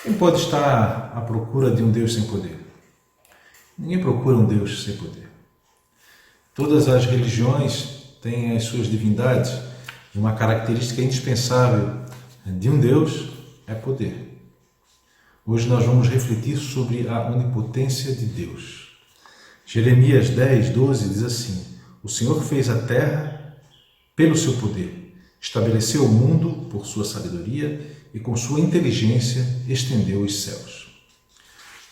Quem pode estar à procura de um Deus sem poder? Ninguém procura um Deus sem poder. Todas as religiões têm as suas divindades e uma característica indispensável de um Deus é poder. Hoje nós vamos refletir sobre a onipotência de Deus. Jeremias 10, 12 diz assim: O Senhor fez a terra pelo seu poder, estabeleceu o mundo por sua sabedoria e com sua inteligência estendeu os céus.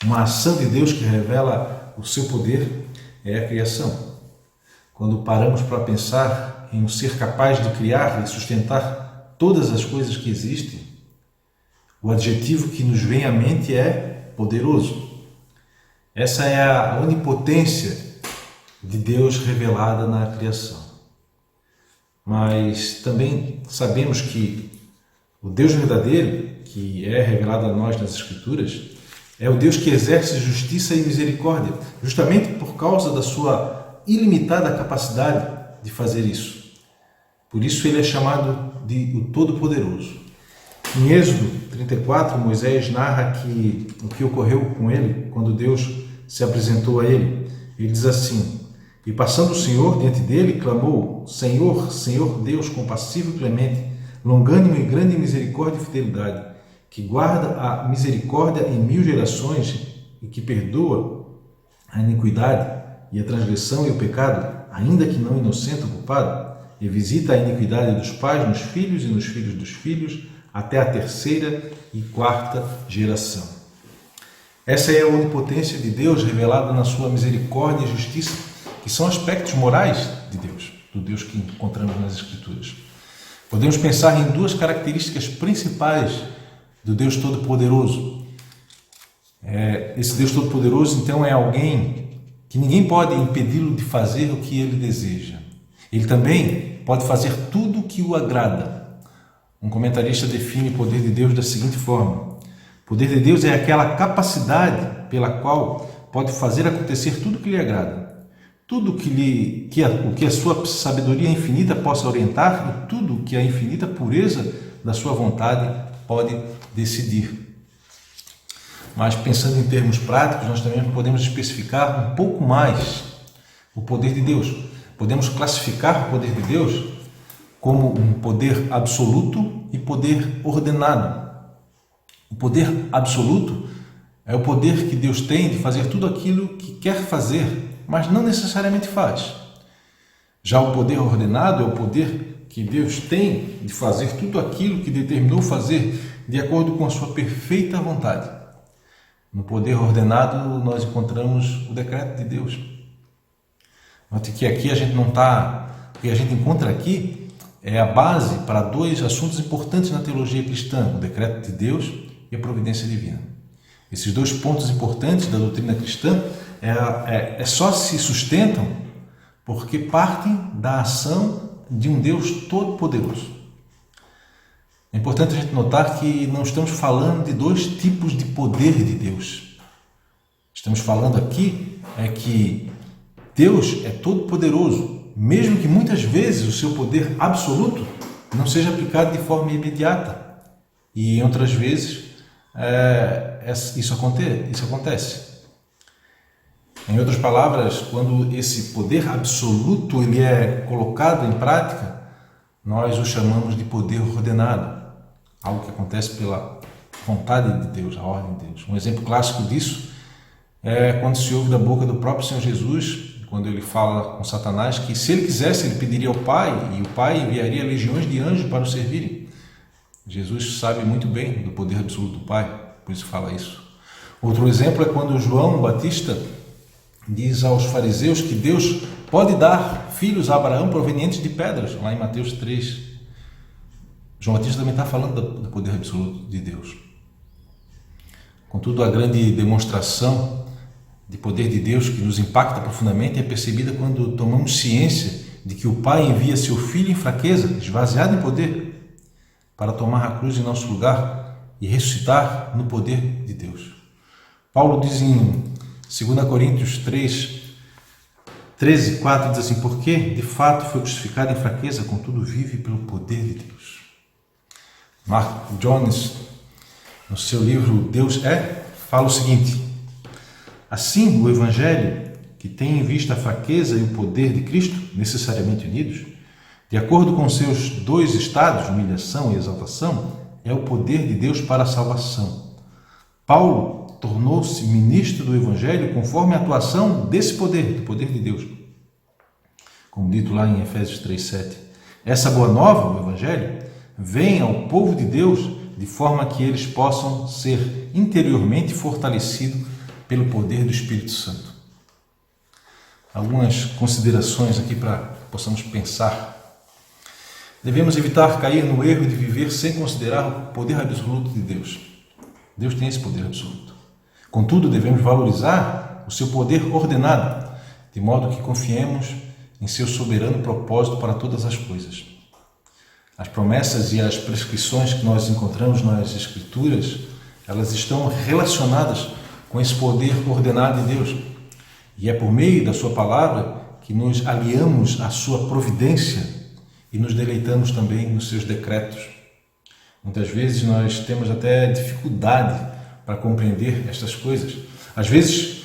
Uma ação de Deus que revela o seu poder é a criação. Quando paramos para pensar em um ser capaz de criar e sustentar todas as coisas que existem, o adjetivo que nos vem à mente é poderoso. Essa é a onipotência de Deus revelada na criação. Mas também sabemos que o Deus verdadeiro, que é revelado a nós nas Escrituras, é o Deus que exerce justiça e misericórdia, justamente por causa da sua ilimitada capacidade de fazer isso. Por isso ele é chamado de o Todo-Poderoso. Em Êxodo 34, Moisés narra o que ocorreu com ele quando Deus se apresentou a ele. Ele diz assim: E passando o Senhor diante dele, clamou: Senhor, Senhor Deus compassivo e clemente, longânimo e grande em misericórdia e fidelidade, que guarda a misericórdia em 1000 gerações e que perdoa a iniquidade e a transgressão e o pecado, ainda que não inocente o culpado, e visita a iniquidade dos pais nos filhos e nos filhos dos filhos, até a 3ª e 4ª geração. Essa é a onipotência de Deus revelada na sua misericórdia e justiça, que são aspectos morais de Deus, do Deus que encontramos nas Escrituras. Podemos pensar em duas características principais do Deus Todo-Poderoso. Esse Deus Todo-Poderoso, então, é alguém que ninguém pode impedi-lo de fazer o que ele deseja. Ele também pode fazer tudo o que o agrada. Um comentarista define o poder de Deus da seguinte forma: o poder de Deus é aquela capacidade pela qual pode fazer acontecer tudo o que lhe agrada. Tudo o que a sua sabedoria infinita possa orientar e tudo o que a infinita pureza da sua vontade pode decidir. Mas pensando em termos práticos, nós também podemos especificar um pouco mais o poder de Deus. Podemos classificar o poder de Deus como um poder absoluto e poder ordenado. O poder absoluto é o poder que Deus tem de fazer tudo aquilo que quer fazer, mas não necessariamente faz. Já o poder ordenado é o poder que Deus tem de fazer tudo aquilo que determinou fazer de acordo com a sua perfeita vontade. No poder ordenado nós encontramos o decreto de Deus. Note que aqui o que a gente encontra aqui é a base para dois assuntos importantes na teologia cristã: o decreto de Deus e a providência divina. Esses dois pontos importantes da doutrina cristã só se sustentam porque partem da ação de um Deus todo-poderoso. É importante a gente notar que não estamos falando de dois tipos de poder de Deus. Estamos falando aqui que Deus é todo-poderoso, mesmo que muitas vezes o seu poder absoluto não seja aplicado de forma imediata. E em outras vezes isso acontece. Em outras palavras, quando esse poder absoluto ele é colocado em prática, nós o chamamos de poder ordenado, algo que acontece pela vontade de Deus, a ordem de Deus. Um exemplo clássico disso é quando se ouve da boca do próprio Senhor Jesus, quando ele fala com Satanás que se ele quisesse, ele pediria ao Pai, e o Pai enviaria legiões de anjos para o servirem. Jesus sabe muito bem do poder absoluto do Pai, por isso fala isso. Outro exemplo é quando João Batista diz aos fariseus que Deus pode dar filhos a Abraão provenientes de pedras, lá em Mateus 3. João Batista também está falando do poder absoluto de Deus. Contudo, a grande demonstração de poder de Deus que nos impacta profundamente é percebida quando tomamos ciência de que o Pai envia seu Filho em fraqueza, esvaziado em poder, para tomar a cruz em nosso lugar e ressuscitar no poder de Deus. Paulo diz em 2 Coríntios 3, 13, 4, diz assim: porque de fato foi crucificado em fraqueza, contudo vive pelo poder de Deus. Mark Jones no seu livro Deus é, fala o seguinte: assim, o Evangelho, que tem em vista a fraqueza e o poder de Cristo, necessariamente unidos, de acordo com seus dois estados, humilhação e exaltação, é o poder de Deus para a salvação. Paulo tornou-se ministro do Evangelho conforme a atuação desse poder, do poder de Deus. Como dito lá em Efésios 3,7. Essa boa nova, o Evangelho, vem ao povo de Deus de forma que eles possam ser interiormente fortalecidos pelo poder do Espírito Santo. Algumas considerações aqui para possamos pensar. Devemos evitar cair no erro de viver sem considerar o poder absoluto de Deus. Deus tem esse poder absoluto. Contudo, devemos valorizar o seu poder ordenado, de modo que confiemos em seu soberano propósito para todas as coisas. As promessas e as prescrições que nós encontramos nas Escrituras, elas estão relacionadas com esse poder ordenado de Deus. E é por meio da sua palavra que nos aliamos à sua providência e nos deleitamos também nos seus decretos. Muitas vezes nós temos até dificuldade para compreender estas coisas. Às vezes,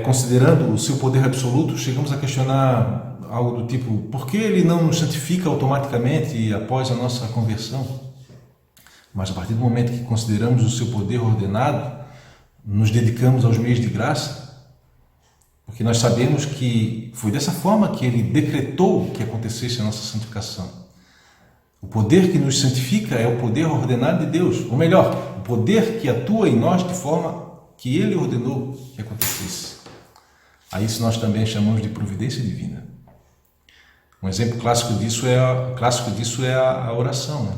considerando o seu poder absoluto, chegamos a questionar algo do tipo: por que ele não nos santifica automaticamente após a nossa conversão? Mas a partir do momento que consideramos o seu poder ordenado, nos dedicamos aos meios de graça, porque nós sabemos que foi dessa forma que ele decretou que acontecesse a nossa santificação. O poder que nos santifica é o poder ordenado de Deus, ou melhor, o poder que atua em nós de forma que ele ordenou que acontecesse. A isso nós também chamamos de providência divina. Um exemplo clássico disso é a oração, né?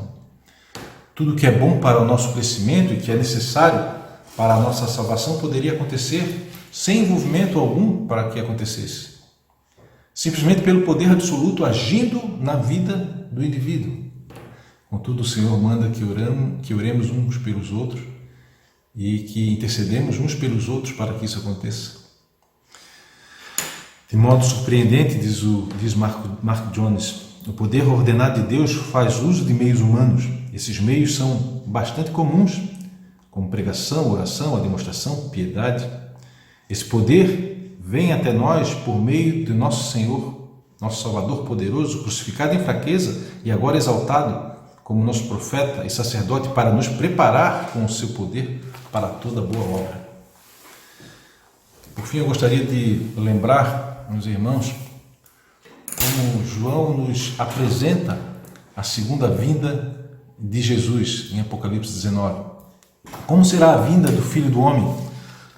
Tudo que é bom para o nosso crescimento e que é necessário para a nossa salvação poderia acontecer sem envolvimento algum para que acontecesse. Simplesmente pelo poder absoluto agindo na vida do indivíduo. Contudo, o Senhor manda que oremos uns pelos outros e que intercedemos uns pelos outros para que isso aconteça. De modo surpreendente, diz Mark Jones, o poder ordenado de Deus faz uso de meios humanos. Esses meios são bastante comuns, como pregação, oração, a demonstração, piedade. Esse poder vem até nós por meio de nosso Senhor, nosso Salvador poderoso, crucificado em fraqueza e agora exaltado como nosso profeta e sacerdote para nos preparar com o seu poder para toda boa obra. Por fim, eu gostaria de lembrar, meus irmãos, como João nos apresenta a segunda vinda de Jesus em Apocalipse 19. Como será a vinda do Filho do Homem?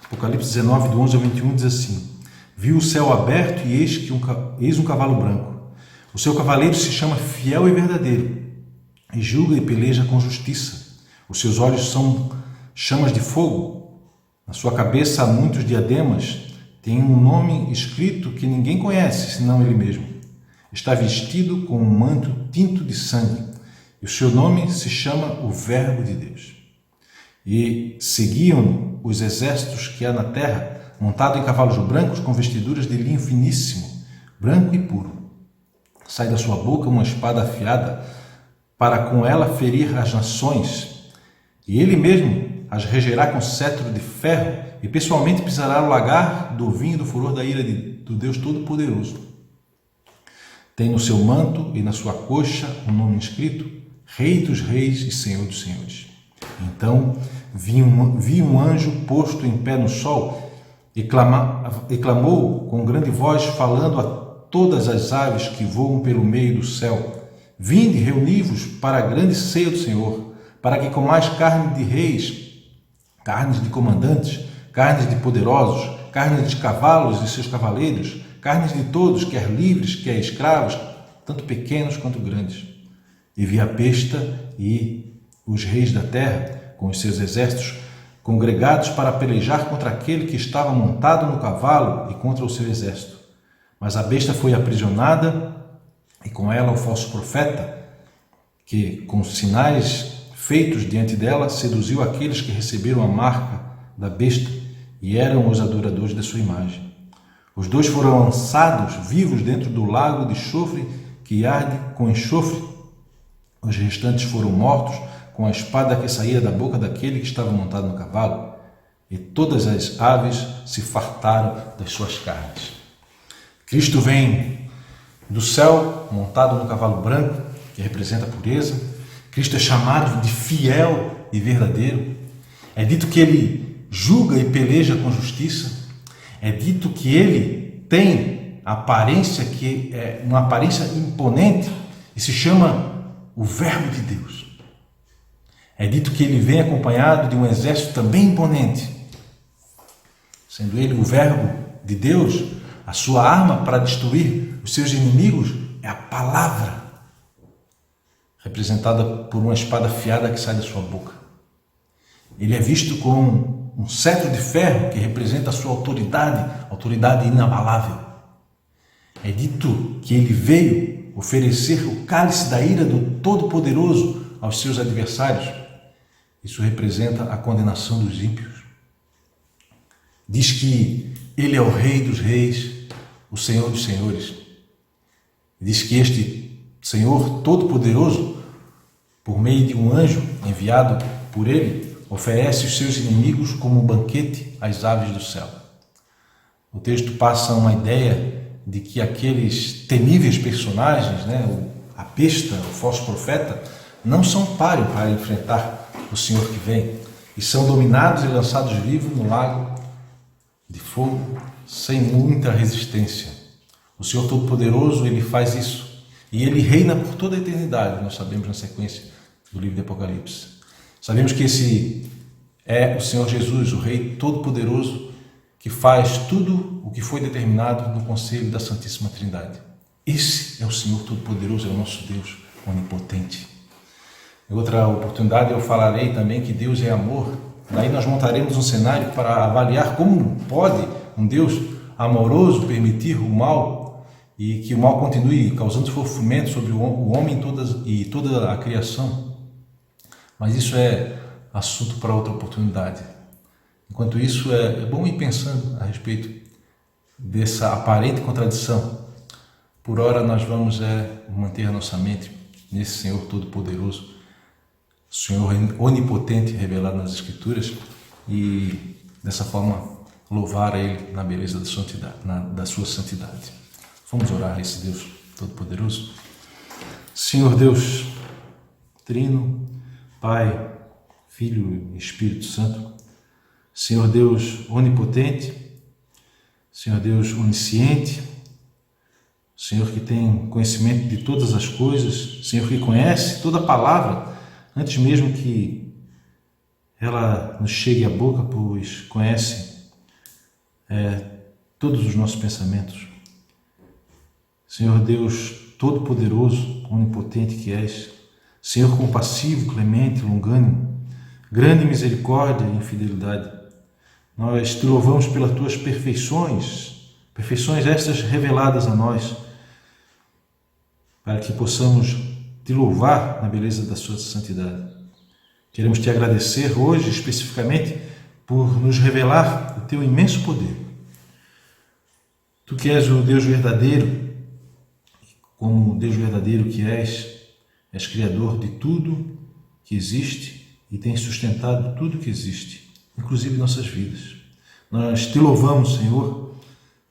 Apocalipse 19, do 11 ao 21, diz assim: viu o céu aberto e eis um cavalo branco. O seu cavaleiro se chama Fiel e Verdadeiro, e julga e peleja com justiça. Os seus olhos são chamas de fogo. Na sua cabeça há muitos diademas. Tem um nome escrito que ninguém conhece, senão ele mesmo. Está vestido com um manto tinto de sangue, e o seu nome se chama o Verbo de Deus. E seguiam os exércitos que há na terra, montado em cavalos brancos com vestiduras de linho finíssimo, branco e puro. Sai da sua boca uma espada afiada, para com ela ferir as nações, e ele mesmo as regerá com cetro de ferro, e pessoalmente pisará o lagar do vinho e do furor da ira do Deus Todo-Poderoso. Tem no seu manto e na sua coxa um nome escrito: Rei dos Reis e Senhor dos Senhores. Então vi um anjo posto em pé no sol e clamou com grande voz, falando a todas as aves que voam pelo meio do céu: vinde, reuni-vos para a grande ceia do Senhor, para que comais carne de reis, carnes de comandantes, carnes de poderosos, carnes de cavalos e seus cavaleiros, carnes de todos, quer livres, quer escravos, tanto pequenos quanto grandes. E vi a besta e os reis da terra, com os seus exércitos, congregados para pelejar contra aquele que estava montado no cavalo e contra o seu exército. Mas a besta foi aprisionada, e com ela o falso profeta, que, com sinais feitos diante dela, seduziu aqueles que receberam a marca da besta e eram os adoradores da sua imagem. Os dois foram lançados vivos dentro do lago de enxofre que arde com enxofre. Os restantes foram mortos com a espada que saía da boca daquele que estava montado no cavalo, e todas as aves se fartaram das suas carnes. Cristo vem do céu montado no cavalo branco, que representa a pureza. Cristo é chamado de fiel e verdadeiro. É dito que ele julga e peleja com justiça. É dito que ele tem a aparência que é uma aparência imponente e se chama o Verbo de Deus. É dito que ele vem acompanhado de um exército também imponente. Sendo ele o Verbo de Deus, a sua arma para destruir os seus inimigos é a palavra, representada por uma espada afiada que sai da sua boca. Ele é visto com um cetro de ferro que representa a sua autoridade inabalável. É dito que ele veio oferecer o cálice da ira do Todo-Poderoso aos seus adversários. Isso representa a condenação dos ímpios. Diz que ele é o Rei dos Reis, o Senhor dos Senhores. Diz que este Senhor Todo-Poderoso, por meio de um anjo enviado por ele, oferece os seus inimigos como um banquete às aves do céu. O texto passa uma ideia de que aqueles temíveis personagens, a besta, o falso profeta, não são páreo para enfrentar o Senhor que vem, e são dominados e lançados vivos no lago de fogo, sem muita resistência. O Senhor Todo-Poderoso, ele faz isso, e ele reina por toda a eternidade. Nós sabemos na sequência do livro de Apocalipse. Sabemos que esse é o Senhor Jesus, o Rei Todo-Poderoso, que faz tudo o que foi determinado no conselho da Santíssima Trindade. Esse é o Senhor Todo-Poderoso, é o nosso Deus onipotente. Em outra oportunidade eu falarei também que Deus é amor. Daí nós montaremos um cenário para avaliar como pode um Deus amoroso permitir o mal e que o mal continue causando sofrimento sobre o homem e toda a criação. Mas isso é assunto para outra oportunidade. Enquanto isso, é bom ir pensando a respeito dessa aparente contradição. Por ora, nós vamos manter a nossa mente nesse Senhor Todo-Poderoso, Senhor onipotente revelado nas Escrituras, e dessa forma louvar a Ele na beleza da sua santidade. Vamos orar a esse Deus Todo-Poderoso. Senhor Deus, Trino, Pai, Filho e Espírito Santo, Senhor Deus onipotente, Senhor Deus onisciente, Senhor que tem conhecimento de todas as coisas, Senhor que conhece toda a palavra, antes mesmo que ela nos chegue à boca, pois conhece todos os nossos pensamentos. Senhor Deus Todo-Poderoso, onipotente que és, Senhor compassivo, clemente, longânimo, grande misericórdia e fidelidade, nós te louvamos pelas tuas perfeições estas reveladas a nós, para que possamos te louvar na beleza da sua santidade. Queremos te agradecer hoje, especificamente, por nos revelar o teu imenso poder. Tu que és o Deus verdadeiro, como o Deus verdadeiro que és Criador de tudo que existe e tens sustentado tudo que existe, inclusive nossas vidas. Nós te louvamos, Senhor,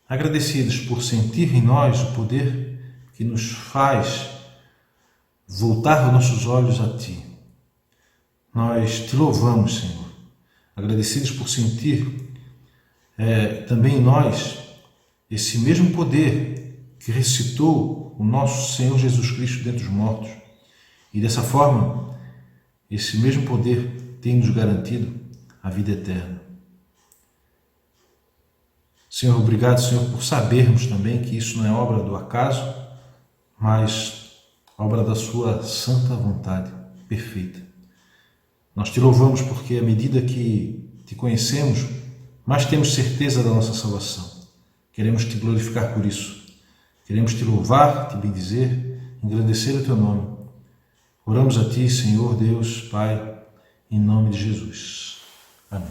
agradecidos por sentir em nós o poder que nos faz voltar os nossos olhos a Ti. Nós te louvamos, Senhor, agradecidos por sentir também em nós esse mesmo poder que ressuscitou o nosso Senhor Jesus Cristo dentre os mortos. E dessa forma, esse mesmo poder tem nos garantido a vida eterna. Senhor, obrigado, Senhor, por sabermos também que isso não é obra do acaso, mas obra da sua santa vontade perfeita. Nós te louvamos porque à medida que te conhecemos, mais temos certeza da nossa salvação. Queremos te glorificar por isso. Queremos te louvar, te bendizer, engrandecer o teu nome. Oramos a ti, Senhor Deus, Pai, em nome de Jesus. Amém.